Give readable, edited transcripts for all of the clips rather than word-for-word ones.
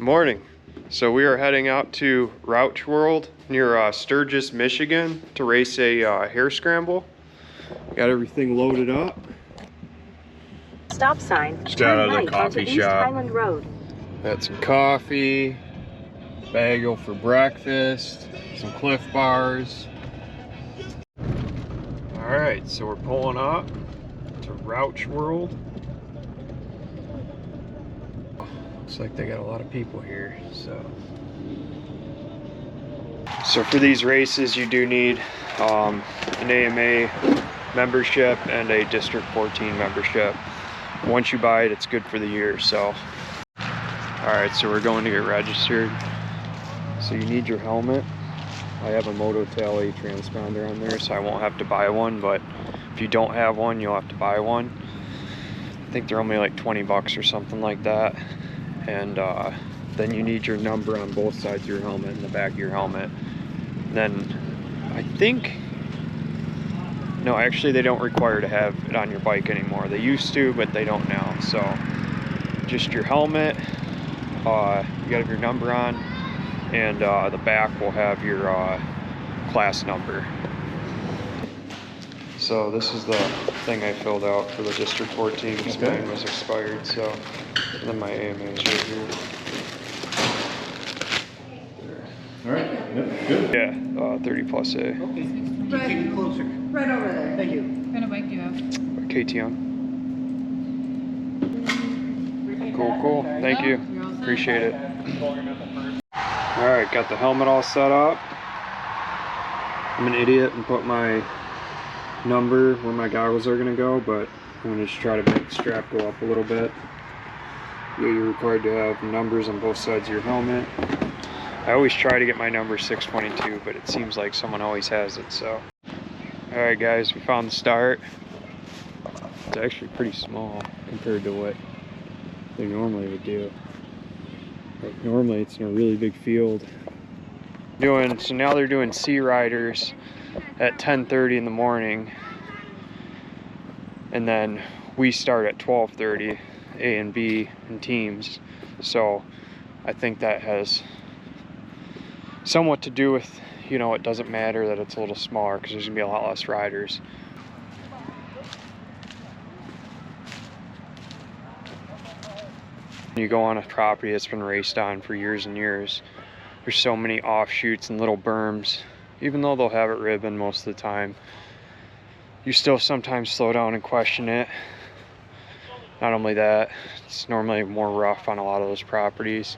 Morning. So we are heading out to Rouch World near Sturgis, Michigan to race a Harescramble. Got everything loaded up. Stop sign. Just got out of the right coffee East shop. Highland Road. Got some coffee, bagel for breakfast, some Cliff Bars. Alright, so we're pulling up to Rouch World. Looks like they got a lot of people here, so for these races you do need an AMA membership and a District 14 membership. Once you buy it, it's good for the year. So alright, so we're going to get registered. So you need your helmet. I have a Moto Tally transponder on there, so I won't have to buy one, but if you don't have one, you'll have to buy one. I think they're only like 20 bucks or something like that. And then you need your number on both sides of your helmet and the back of your helmet. And then I think, no, actually they don't require to have it on your bike anymore. They used to, but they don't now. So just your helmet, you gotta have your number on, and the back will have your class number. So this is the thing I filled out for the District 14 because mine was expired. So and then my AMA is right here. All right, yep, good. Yeah, 30 plus A. Okay, keep it closer. Right over there. Thank you. What kind of bike do you have? KT on. Cool. Thank you. Appreciate it. All right, got the helmet all set up. I'm an idiot and put my number where my goggles are gonna go, but I'm gonna just try to make the strap go up a little bit. You're required to have numbers on both sides of your helmet. I always try to get my number 622, but it seems like someone always has it, so. All right, guys, we found the start. It's actually pretty small compared to what they normally would do. Like normally it's in a really big field. So now they're doing C riders at 10:30 in the morning, and then we start at 12:30, A and B in teams. So I think that has somewhat to do with, you know, it doesn't matter that it's a little smaller because there's gonna be a lot less riders. You go on a property that's been raced on for years and years, there's so many offshoots and little berms. Even though they'll have it ribbon most of the time, you still sometimes slow down and question it. Not only that, it's normally more rough on a lot of those properties,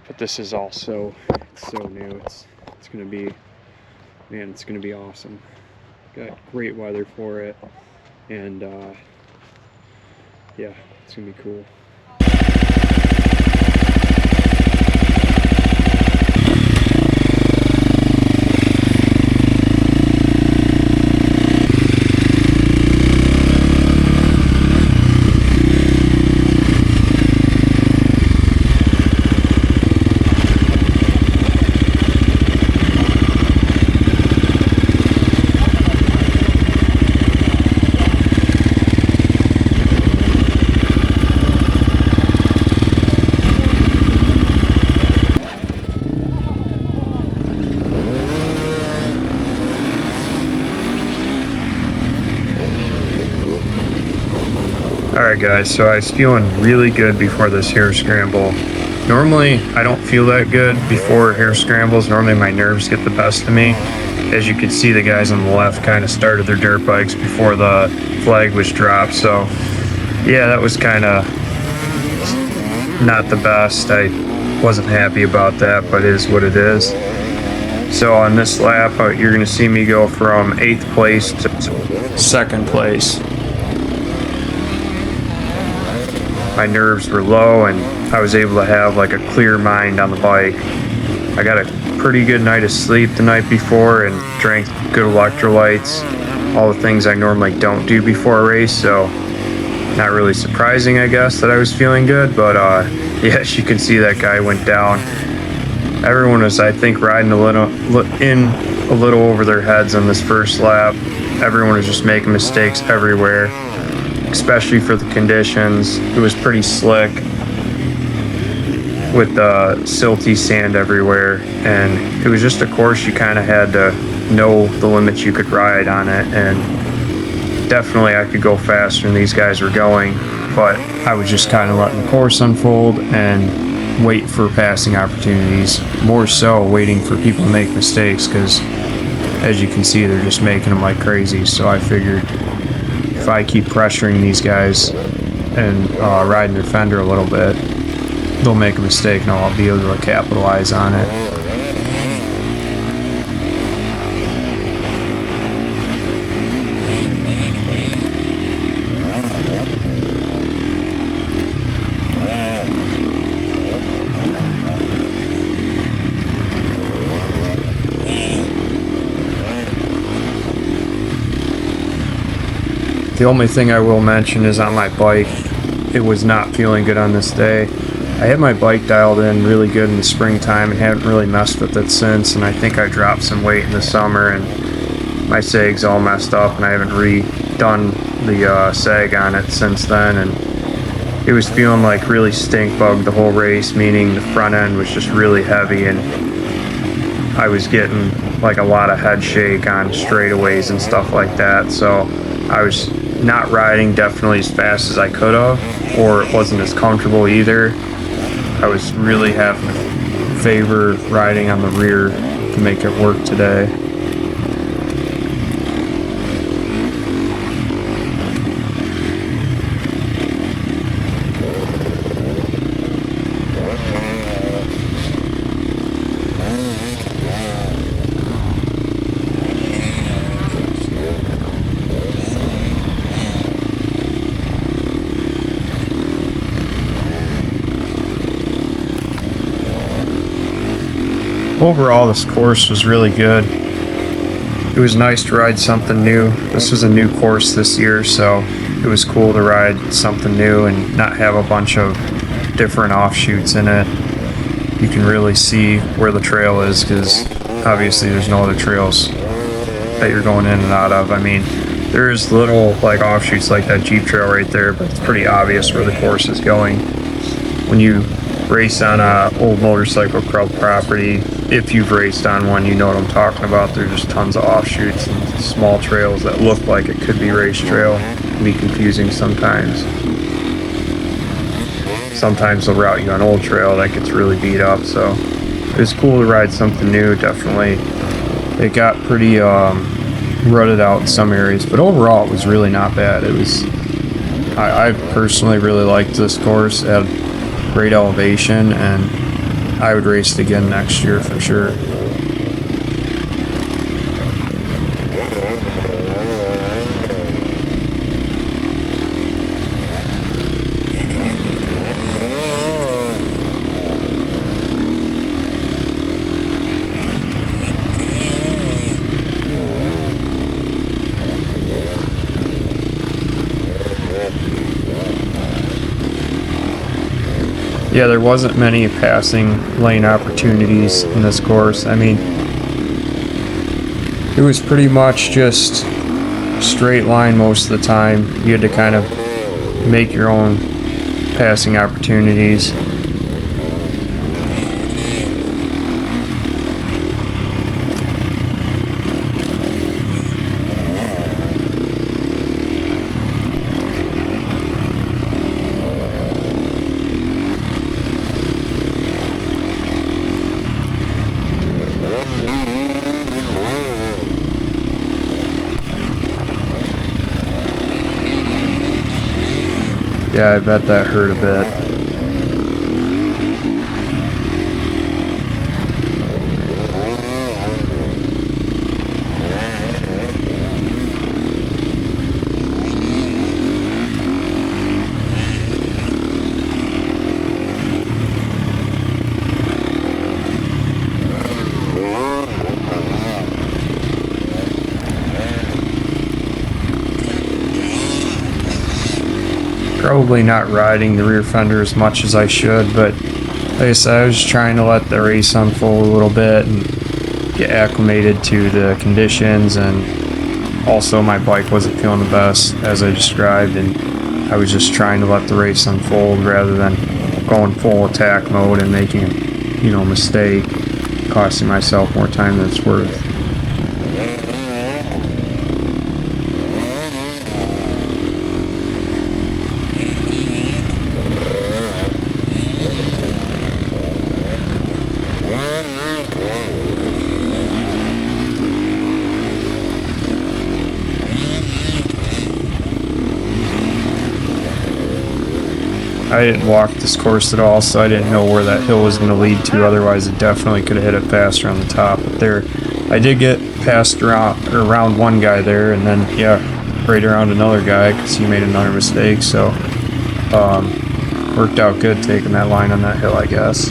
but this is also, it's so new. It's gonna be, man, it's gonna be awesome. Got great weather for it, and yeah, it's gonna be cool. Alright guys, so I was feeling really good before this Harescramble. Normally I don't feel that good before Harescrambles. Normally my nerves get the best of me. As you can see, the guys on the left kind of started their dirt bikes before the flag was dropped. So yeah, that was kind of not the best. I wasn't happy about that, but it is what it is. So on this lap, you're going to see me go from 8th place to 2nd place. My nerves were low and I was able to have like a clear mind on the bike. I got a pretty good night of sleep the night before and drank good electrolytes, all the things I normally don't do before a race, so not really surprising, I guess, that I was feeling good. But yeah, as you can see, that guy went down. Everyone was, I think, riding a little over their heads on this first lap. Everyone was just making mistakes everywhere, especially for the conditions. It was pretty slick. with the silty sand everywhere, and it was just a course you kind of had to know the limits you could ride on it, and definitely I could go faster than these guys were going, but I was just kind of letting the course unfold and wait for passing opportunities, more so waiting for people to make mistakes, because as you can see they're just making them like crazy. So I figured if I keep pressuring these guys and riding their fender a little bit, they'll make a mistake and I'll be able to capitalize on it. The only thing I will mention is on my bike, it was not feeling good on this day. I had my bike dialed in really good in the springtime and haven't really messed with it since, and I think I dropped some weight in the summer and my sag's all messed up and I haven't redone the sag on it since then, and it was feeling like really stink bug the whole race, meaning the front end was just really heavy and I was getting like a lot of head shake on straightaways and stuff like that. So I was not riding definitely as fast as I could have, or it wasn't as comfortable either. I was really having to favor riding on the rear to make it work today. Overall, this course was really good. It was nice to ride something new. This was a new course this year, so it was cool to ride something new and not have a bunch of different offshoots in it. You can really see where the trail is, because obviously there's no other trails that you're going in and out of. I mean, there's little like offshoots like that Jeep trail right there, but it's pretty obvious where the course is going. When you race on a old motorcycle club property, if you've raced on one, you know what I'm talking about. There's just tons of offshoots and small trails that look like it could be race trail. It can be confusing sometimes. Sometimes they'll route you on old trail that gets really beat up, so it was cool to ride something new. Definitely it got pretty rutted out in some areas, but overall it was really not bad. It was, I personally really liked this course. It had great elevation, and I would race it again next year for sure. Yeah, there wasn't many passing lane opportunities in this course. I mean, it was pretty much just straight line most of the time. You had to kind of make your own passing opportunities. Yeah, I bet that hurt a bit. Probably not riding the rear fender as much as I should, but like I said, I was just trying to let the race unfold a little bit and get acclimated to the conditions, and also my bike wasn't feeling the best as I described, and I was just trying to let the race unfold rather than going full attack mode and making a, you know, mistake, costing myself more time than it's worth. I didn't walk this course at all, so I didn't know where that hill was going to lead to. Otherwise, it definitely could have hit it faster on the top. But there, I did get past around one guy there, and then, yeah, right around another guy because he made another mistake. So, worked out good taking that line on that hill, I guess.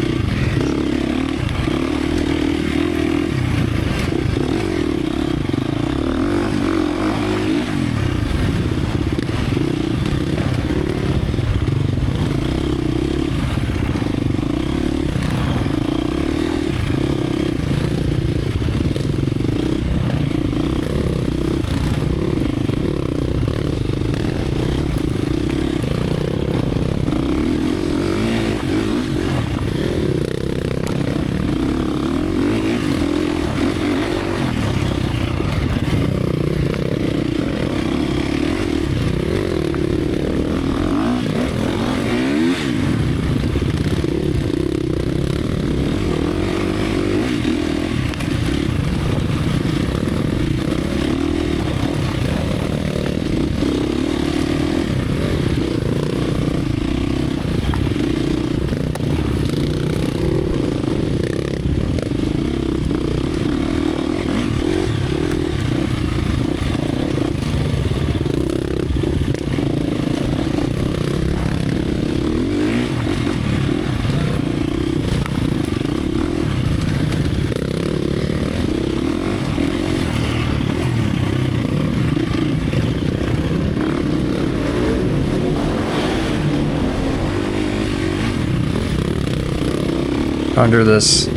Under that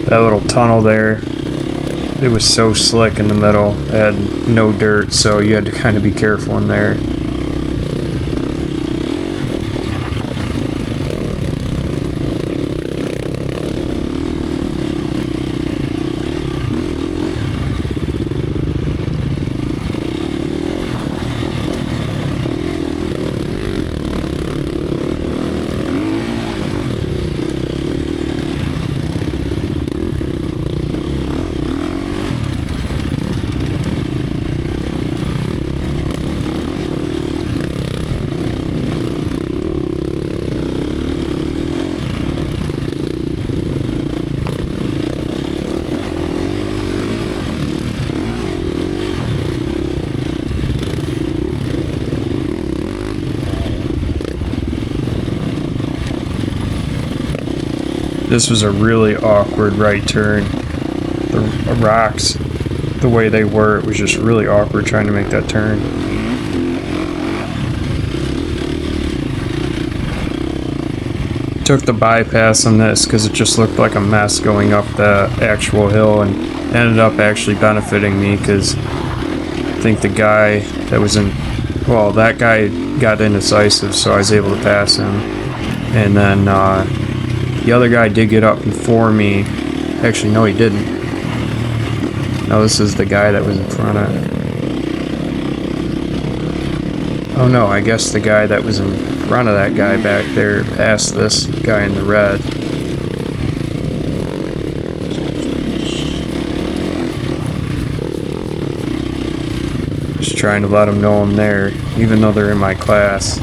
little tunnel there, it was so slick in the middle. It had no dirt, so you had to kind of be careful in there. This was a really awkward right turn. The rocks, the way they were, it was just really awkward trying to make that turn. Took the bypass on this because it just looked like a mess going up the actual hill, and ended up actually benefiting me because I think the guy that was in, well, that guy got indecisive, so I was able to pass him. And then the other guy did get up before me. Actually, no, he didn't. No, this is the guy that was in front of. Oh no, I guess the guy that was in front of that guy back there passed this guy in the red. Just trying to let them know I'm there, even though they're in my class.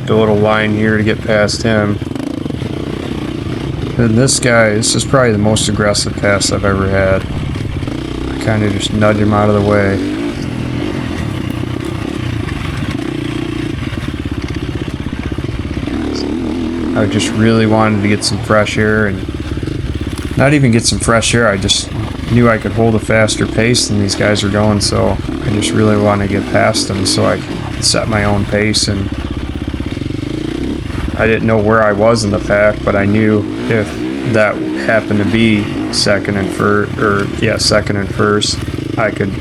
the little line here to get past him. And this is probably the most aggressive pass I've ever had. I kind of just nudge him out of the way. I just really wanted to get some fresh air, and not even get some fresh air, I just knew I could hold a faster pace than these guys are going, so I just really wanted to get past them so I could set my own pace. And I didn't know where I was in the pack, but I knew if that happened to be second and first, I could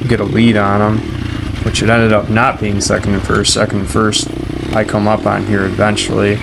get a lead on them, which it ended up not being second and first. Second and first, I come up on here eventually.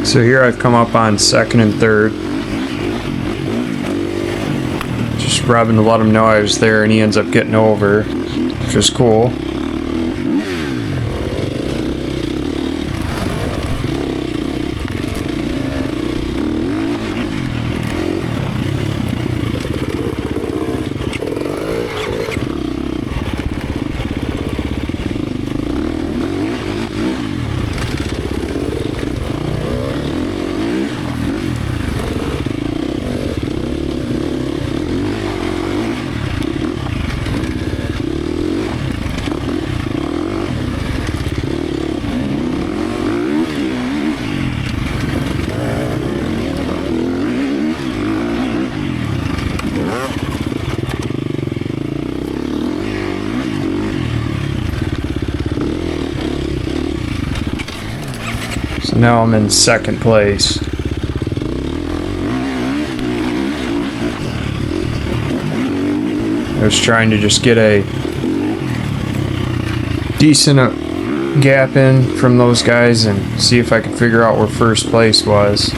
So here I've come up on second and third. Just rubbing to let him know I was there, and he ends up getting over, which is cool. So now I'm in second place. I was trying to just get a decent gap in from those guys and see if I could figure out where first place was.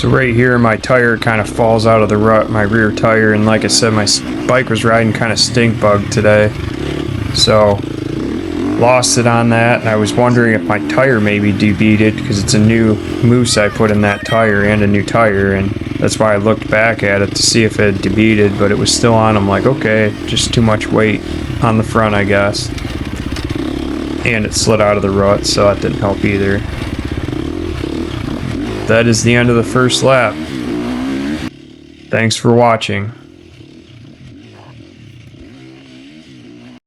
So right here, my tire kind of falls out of the rut, my rear tire, and like I said, my bike was riding kind of stink bug today. So, lost it on that, and I was wondering if my tire maybe debeaded, because it's a new moose I put in that tire and a new tire, and that's why I looked back at it to see if it had debeaded, but it was still on. I'm like, okay, just too much weight on the front, I guess. And it slid out of the rut, so that didn't help either. That is the end of the first lap. Thanks for watching.